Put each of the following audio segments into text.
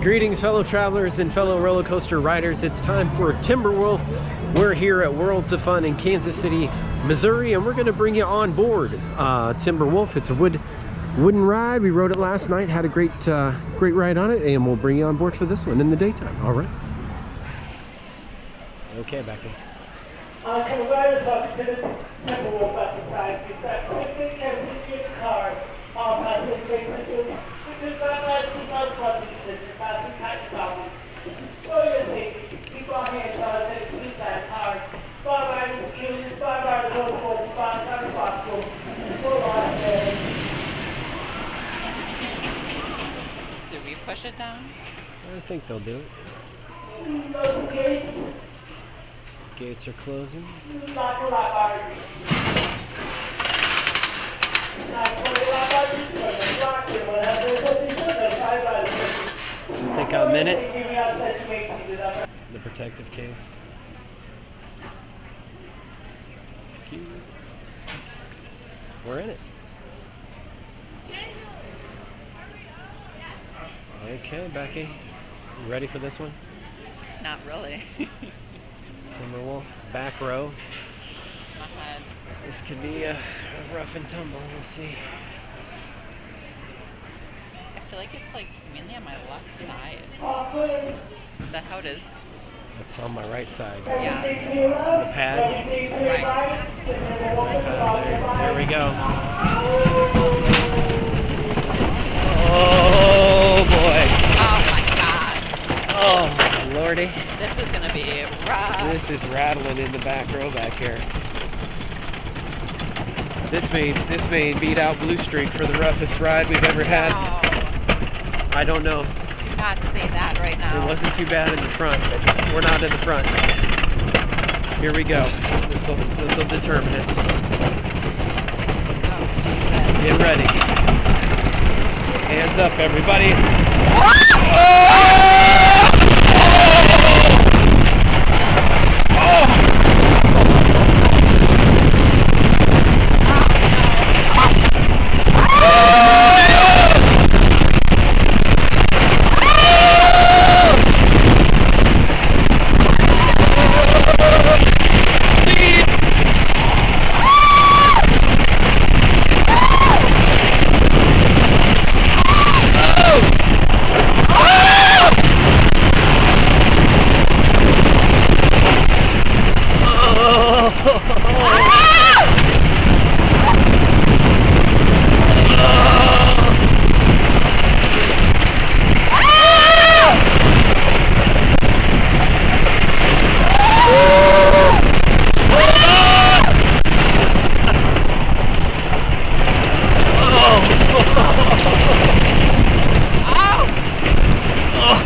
Greetings, fellow travelers and fellow roller coaster riders. It's time for Timberwolf. We're here at Worlds of Fun in Kansas City, Missouri, and we're going to bring you on board Timberwolf. It's a wooden ride. We rode it last night, had a great ride on it, and we'll bring you on board for this one in the daytime. All right. Okay, back in. Congrats to the Timberwolf exercise. We've got quickly and good cars. All participation which is not like 2020 decision, passing tax problems. So your safety, keep our hands on the speed that cars. Spot riders, using spot riders, go forward, spot riders, possible. Full on there. Did we push it down? I think they'll do it. Those gates. Gates are closing. Lock a lot, riders. Think a minute. The protective case. We're in it. Okay, Becky. You ready for this one? Not really. Timberwolf, back row. My head. This could be a rough and tumble. We'll see. I feel like it's like mainly on my left side. Is that how it is? It's on my right side. Yeah. The pad. Right. That's on my pad. There we go. Oh boy. Oh my god. Oh lordy. This is gonna be rough. This is rattling in the back row back here. This may beat out Blue Streak for the roughest ride we've ever had. Oh, I don't know. do not say that right now. It wasn't too bad in the front, but we're not in the front. Here we go. This will determine it. Oh, Jesus. Get ready. Hands up, everybody.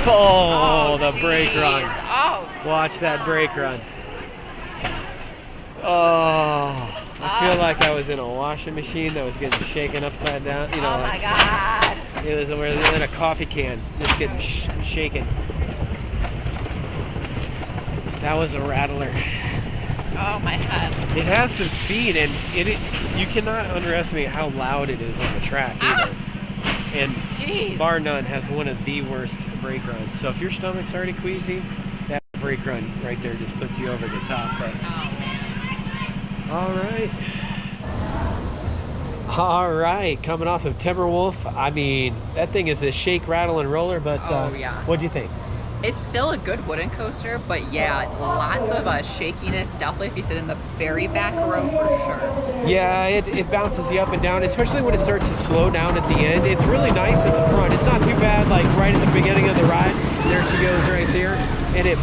Oh, the brake run. Oh. Watch that brake run. Oh, I feel like I was in a washing machine that was getting shaken upside down. You know, Oh my god. It was in a coffee can, just getting shaken. That was a rattler. Oh my head. It has some speed, and you cannot underestimate how loud it is on the track either. And Jeez. bar none has one of the worst brake runs. So if your stomach's already queasy, that brake run right there just puts you over the top. But, all right, coming off of Timberwolf. I mean, that thing is a shake, rattle, and roller. But yeah. What'd you think? It's still a good wooden coaster, but yeah, lots of shakiness. Definitely if you sit in the very back row for sure. Yeah, it bounces you up and down, especially when it starts to slow down at the end. It's really nice at the front. It's not too bad, like right at the beginning of the ride. There she goes right there.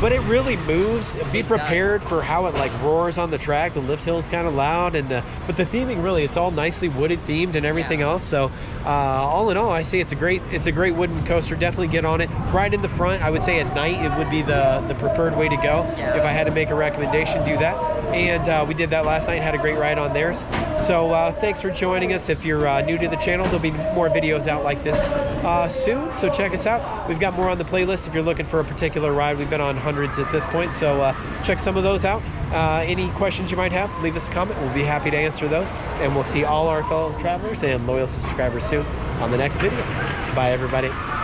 But it really moves. Be prepared for how it like roars on the track. The lift hill is kind of loud, but the theming really, it's all nicely wooded themed and everything else. So all in all, I say it's a great wooden coaster. Definitely get on it. Right in the front, I would say at night it would be the preferred way to go. Yeah. If I had to make a recommendation, do that. And we did that last night. Had a great ride on theirs. So thanks for joining us. If you're new to the channel, there'll be more videos out like this soon. So check us out. We've got more on the playlist if you're looking for a particular ride. We've been on hundreds at this point, so check some of those out. Any questions you might have, leave us a comment. We'll be happy to answer those, and we'll see all our fellow travelers and loyal subscribers soon on the next video. Bye, everybody.